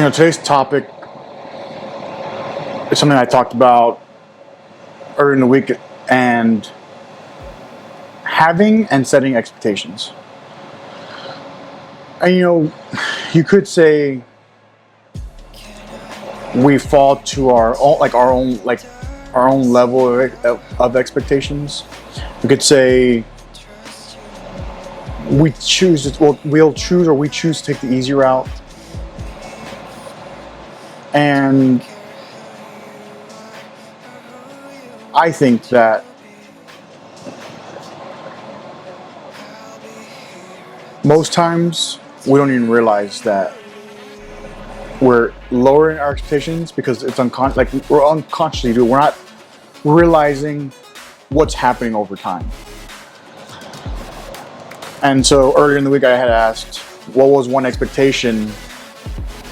Today's topic is something I talked about earlier in the week, and having and setting expectations. And you could say we fall to our own level of expectations. We could say we choose to take the easy route. And I think that most times we don't even realize that we're lowering our expectations because it's we're unconsciously doing. We're not realizing what's happening over time. And so earlier in the week, I had asked, what was one expectation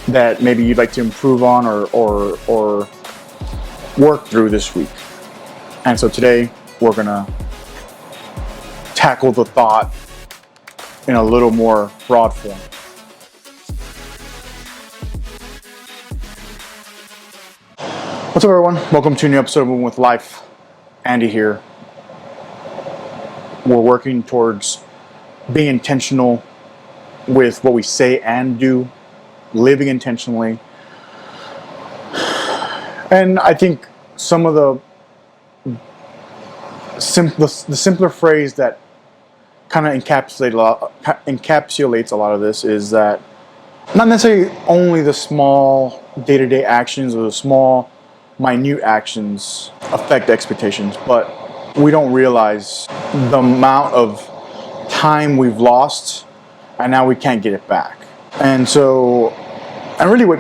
that maybe you'd like to improve on or work through this week? And so today we're gonna tackle the thought in a little more broad form. What's up, everyone? Welcome to a new episode of Moving with Life. Andy here. We're working towards being intentional with what we say and do, living intentionally. And I think some of the simpler phrase that kind of encapsulates a lot of this is that not necessarily only the small day-to-day actions or the small minute actions affect expectations, but we don't realize the amount of time we've lost and now we can't get it back. And really what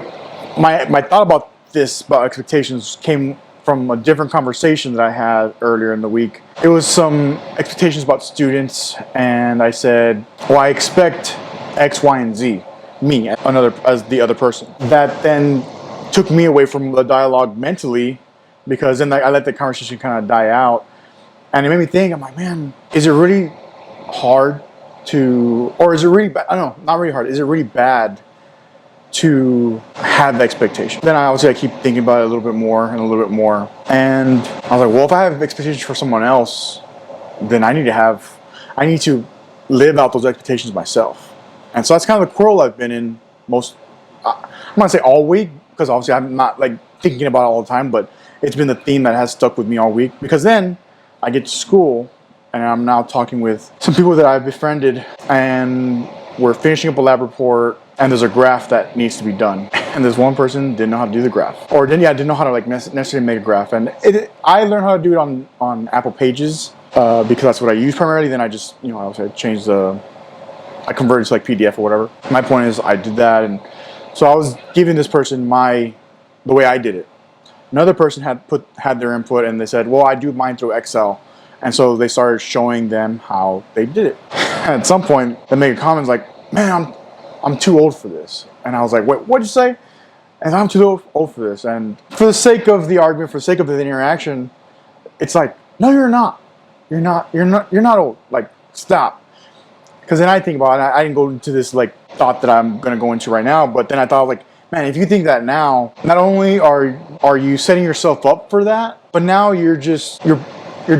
my thought about expectations came from a different conversation that I had earlier in the week. It was some expectations about students, and I said, well, I expect X, Y, and Z, me, as the other person. That then took me away from the dialogue mentally, because then I let the conversation kind of die out. And it made me think, I'm like, man, is it really hard or is it really bad? I don't know, not really hard. Is it really bad to have the expectation? Then I keep thinking about it a little bit more and a little bit more. And I was like, well, if I have expectations for someone else, then I need to live out those expectations myself. And so that's kind of the quarrel I've been in I'm gonna say all week, because obviously I'm not thinking about it all the time, but it's been the theme that has stuck with me all week. Because then I get to school and I'm now talking with some people that I've befriended, and we're finishing up a lab report, and there's a graph that needs to be done. And this one person didn't know how to do the graph, didn't know how to necessarily make a graph. And I learned how to do it on Apple Pages because that's what I use primarily. Then I just I converted to PDF or whatever. My point is, I did that, and so I was giving this person the way I did it. Another person had their input, and they said, well, I do mine through Excel. And so they started showing them how they did it. And at some point, they make a comment like, man, I'm too old for this. And I was like, wait, what'd you say? And I'm too old for this. And for the sake of the argument, for the sake of the interaction, it's like, no, you're not. You're not old. Stop. Because then I think about it, I didn't go into this thought that I'm going to go into right now, but then I thought man, if you think that now, not only are you setting yourself up for that, but now you're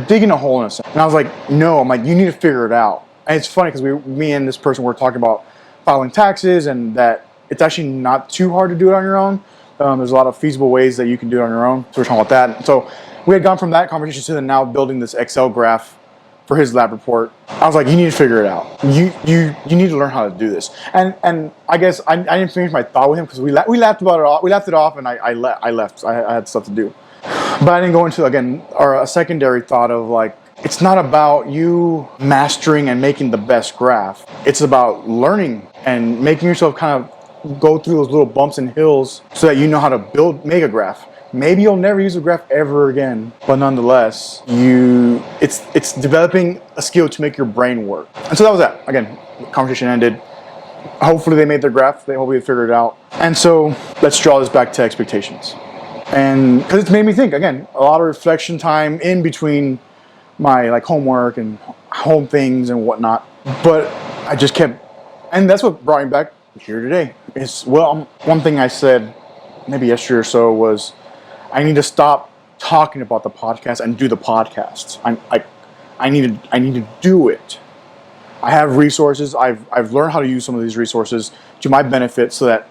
digging a hole in a sense. And I was like, no, you need to figure it out. And it's funny because me and this person were talking about filing taxes, and that it's actually not too hard to do it on your own. There's a lot of feasible ways that you can do it on your own. So we're talking about that. So we had gone from that conversation to now building this Excel graph for his lab report. I was like, you need to figure it out. You need to learn how to do this. And I guess I didn't finish my thought with him because we laughed about it all. We laughed it off, and I left. I had stuff to do. But I didn't go into, a secondary thought of it's not about you mastering and making the best graph. It's about learning and making yourself kind of go through those little bumps and hills so that you know how to make a graph. Maybe you'll never use a graph ever again, but nonetheless, it's developing a skill to make your brain work. And so that was that. Again, the conversation ended. Hopefully they made their graph. Hopefully they figured it out. And so let's draw this back to expectations. And because it's made me think, again, a lot of reflection time in between my homework and home things and whatnot. But I just kept, and that's what brought me back here today. One thing I said maybe yesterday or so was I need to stop talking about the podcast and do the podcast. I need to do it. I have resources. I've learned how to use some of these resources to my benefit, so that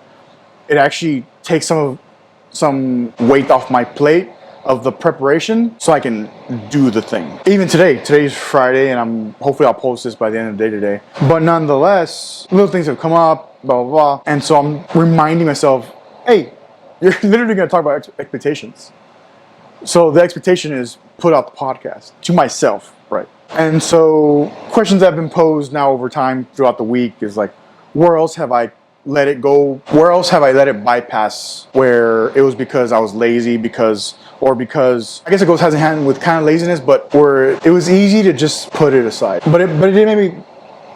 it actually takes some weight off my plate of the preparation, so I can do the thing. Even today's Friday, and hopefully I'll post this by the end of the day today. But nonetheless, little things have come up, blah blah blah, and so I'm reminding myself, hey, you're literally going to talk about expectations. So the expectation is put out the podcast to myself, right? And so questions that have been posed now over time throughout the week is like, where else have I let it go? Where else have I let it bypass where it was because I was lazy, because I guess it goes hand in hand with kind of laziness, but where it was easy to just put it aside. But it did make me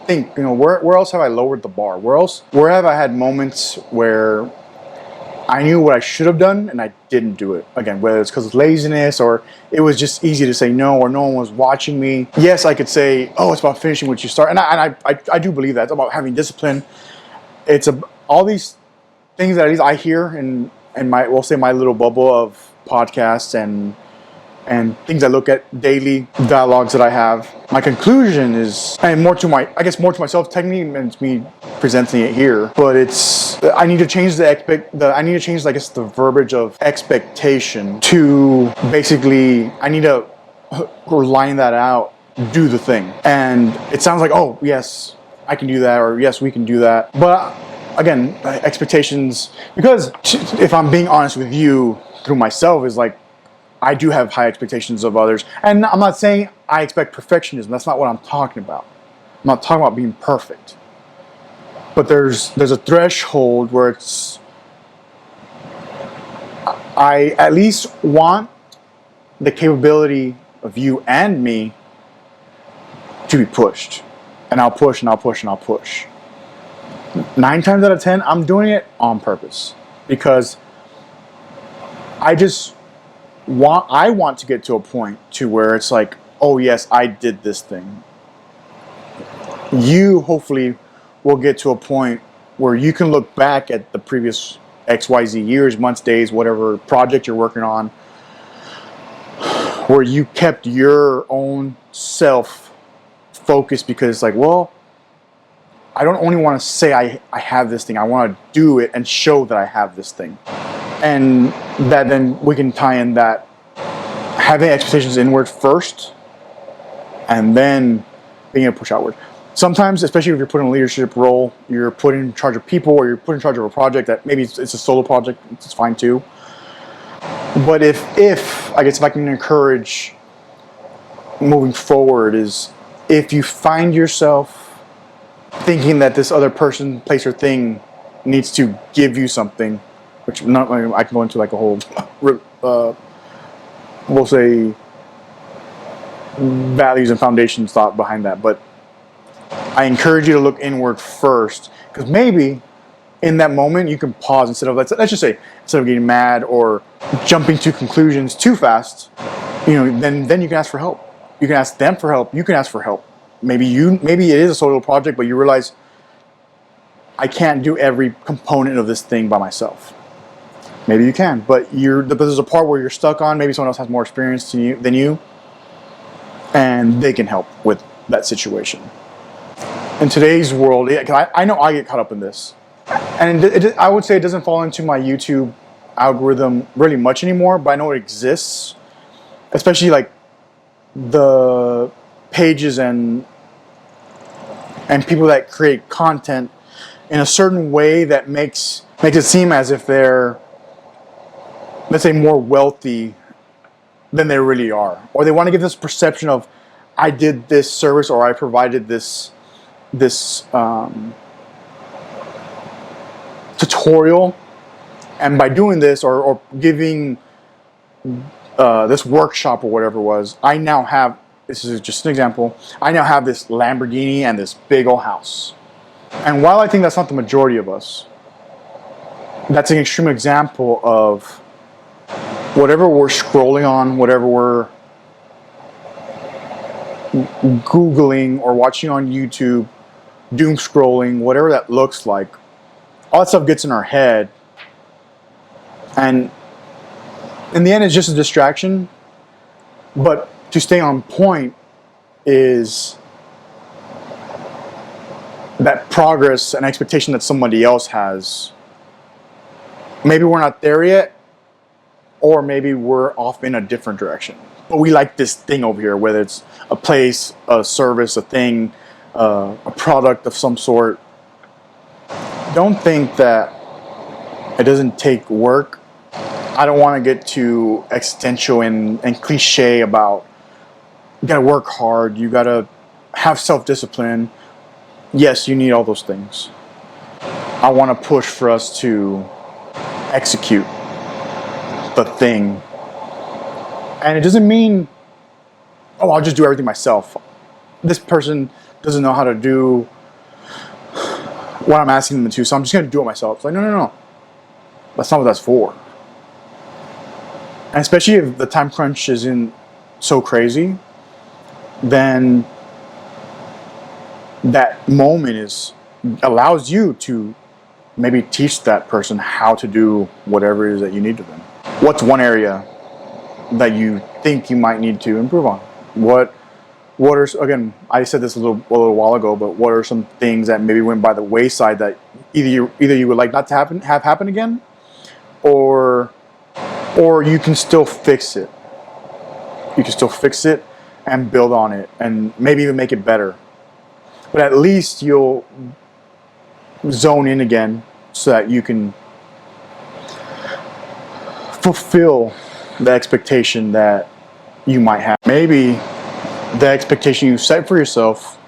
think, where else have I lowered the bar? Where have I had moments where I knew what I should have done and I didn't do it? Again, whether it's because of laziness or it was just easy to say no, or no one was watching me. Yes, I could say, oh, it's about finishing what you start. And I do believe that. It's about having discipline. It's all these things that at least I hear in my little bubble of podcasts and things I look at daily, dialogues that I have. My conclusion is, and more to myself, technically, and it's me presenting it here, but I need to change the verbiage of expectation to basically, I need to line that out, do the thing. And it sounds like, oh, yes, I can do that, or yes, we can do that. But again, expectations, because if I'm being honest with you through myself, is like, I do have high expectations of others. And I'm not saying I expect perfectionism. That's not what I'm talking about. I'm not talking about being perfect. But there's a threshold where I at least want the capability of you and me to be pushed. And I'll push and I'll push and I'll push. 9 times out of 10, I'm doing it on purpose. Because I want to get to a point to where it's like, oh yes, I did this thing. You hopefully will get to a point where you can look back at the previous XYZ years, months, days, whatever project you're working on, where you kept your own self focused, because it's like, well, I don't only want to say I have this thing, I want to do it and show that I have this thing. And that then we can tie in that having expectations inward first, and then being able to push outward. Sometimes, especially if you're put in a leadership role, you're put in charge of people, or you're put in charge of a project that maybe it's a solo project, it's fine too. But if I can encourage moving forward, is if you find yourself thinking that this other person, place, or thing needs to give you something, which I can go into like a whole, we'll say, values and foundations thought behind that. But I encourage you to look inward first, because maybe in that moment you can pause instead of, let's just say, instead of getting mad or jumping to conclusions too fast, then you can ask for help. You can ask them for help. You can ask for help. Maybe it is a solo project, but you realize I can't do every component of this thing by myself. Maybe you can, but there's a part where you're stuck on. Maybe someone else has more experience than you, and they can help with that situation. In today's world, because I know I get caught up in this, and I would say it doesn't fall into my YouTube algorithm really much anymore, but I know it exists, especially like the pages and people that create content in a certain way that makes it seem as if they're, let's say, more wealthy than they really are, or they want to give this perception of, I did this service, or I provided this tutorial, and by doing this or giving this workshop or whatever it was, I now have, this is just an example, I now have this Lamborghini and this big old house. And while I think that's not the majority of us, that's an extreme example of whatever we're scrolling on, whatever we're Googling or watching on YouTube, doom scrolling, whatever that looks like, all that stuff gets in our head, and in the end, it's just a distraction. But to stay on point is that progress and expectation that somebody else has. Maybe we're not there yet, or maybe we're off in a different direction. But we like this thing over here, whether it's a place, a service, a thing, a product of some sort. Don't think that it doesn't take work. I don't want to get too existential and cliche about you got to work hard, you got to have self-discipline. Yes, you need all those things. I want to push for us to execute the thing. And it doesn't mean, oh, I'll just do everything myself. This person doesn't know how to do what I'm asking them to, so I'm just going to do it myself. It's like, no. That's not what that's for. And especially if the time crunch isn't so crazy, then that moment allows you to maybe teach that person how to do whatever it is that you need of them. What's one area that you think you might need to improve on? What are, again, I said this a little while ago, but what are some things that maybe went by the wayside that either you would like not to have happen again, or you can still fix it. You can still fix it and build on it and maybe even make it better. But at least you'll zone in again so that you can fulfill the expectation that you might have. Maybe the expectation you set for yourself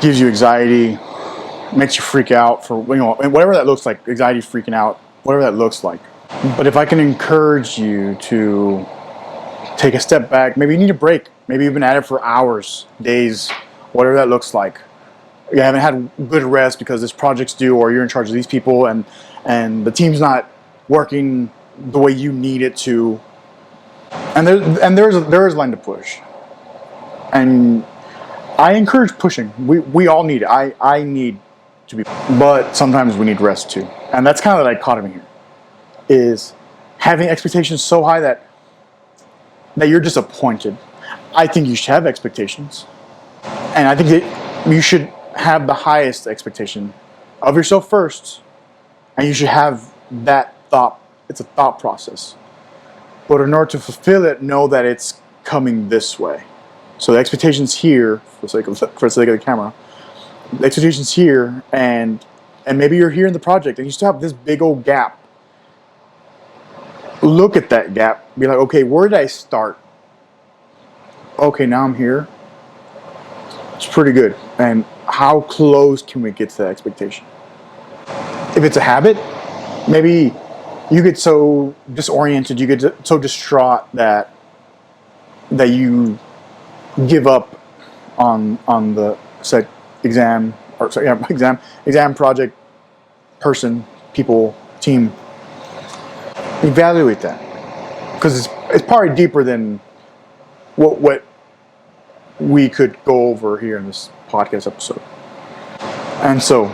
gives you anxiety, makes you freak out for, whatever that looks like, anxiety, freaking out, whatever that looks like. But if I can encourage you to take a step back, maybe you need a break. Maybe you've been at it for hours, days, whatever that looks like. You haven't had good rest because this project's due, or you're in charge of these people, and the team's not working the way you need it to. And there's a line to push. And I encourage pushing. We all need it. I need to be, but sometimes we need rest too. And that's kind of the dichotomy here, is having expectations so high that you're disappointed. I think you should have expectations. And I think that you should have the highest expectation of yourself first. And you should have that thought. It's a thought process. But in order to fulfill it, know that it's coming this way. So the expectation's here, for the sake of the camera. The expectation's here, and maybe you're here in the project, and you still have this big old gap. Look at that gap. Be like, okay, where did I start? Okay, now I'm here. It's pretty good. And how close can we get to that expectation? If it's a habit, maybe you get so disoriented, you get so distraught that you give up on the set exam project, person, people, team. Evaluate that, because it's probably deeper than what we could go over here in this podcast episode. And so,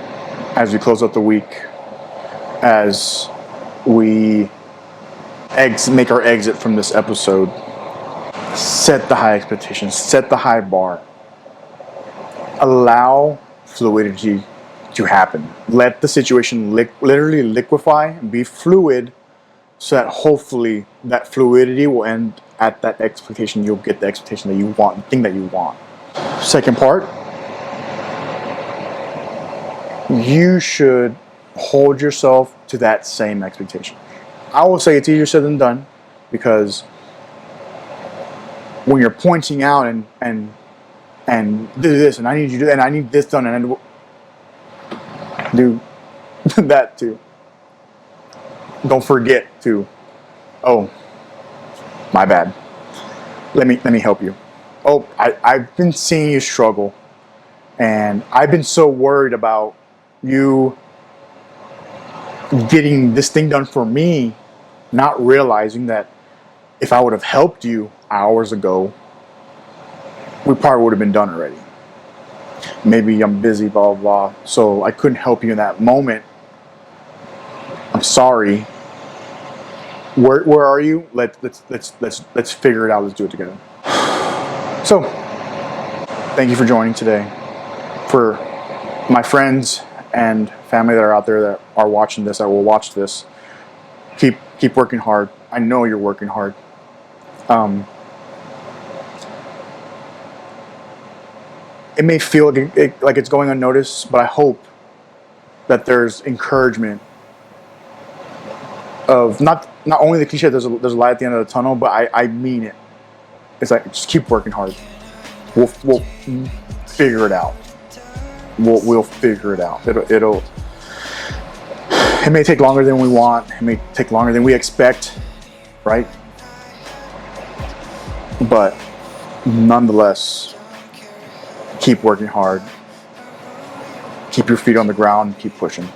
as we close out the week, as we make our exit from this episode, set the high expectations, set the high bar. Allow fluidity to happen. Let the situation literally liquefy and be fluid, so that hopefully that fluidity will end at that expectation. You'll get the expectation that you want, the thing that you want. Second part, you should hold yourself to that same expectation. I will say it's easier said than done, because when you're pointing out and do this, and I need you to do that, and I need this done, and I do that too. Don't forget to, oh, my bad. Let me help you. Oh, I've been seeing you struggle, and I've been so worried about you getting this thing done for me, not realizing that if I would have helped you hours ago, we probably would have been done already. Maybe I'm busy, blah, blah, blah, so I couldn't help you in that moment. I'm sorry. Where are you? Let's figure it out. Let's do it together. So, thank you for joining today. For my friends and family that are out there that are watching this, that will watch this, keep working hard. I know you're working hard. It may feel like it's going unnoticed, but I hope that there's encouragement of not only the cliche, there's a light at the end of the tunnel, but I mean it. It's like, just keep working hard. We'll figure it out. We'll figure it out. It may take longer than we want. It may take longer than we expect, right? But nonetheless, keep working hard. Keep your feet on the ground. Keep pushing.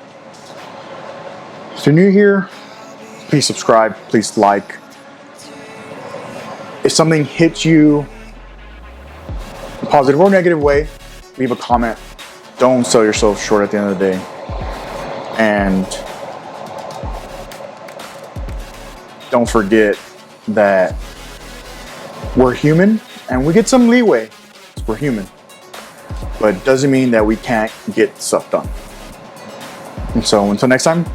If you're new here, please subscribe. Please like. If something hits you in a positive or negative way, leave a comment. Don't sell yourself short at the end of the day. And don't forget that we're human and we get some leeway. We're human. But it doesn't mean that we can't get stuff done. And so until next time,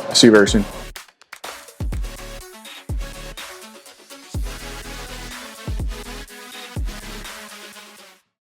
I'll see you very soon.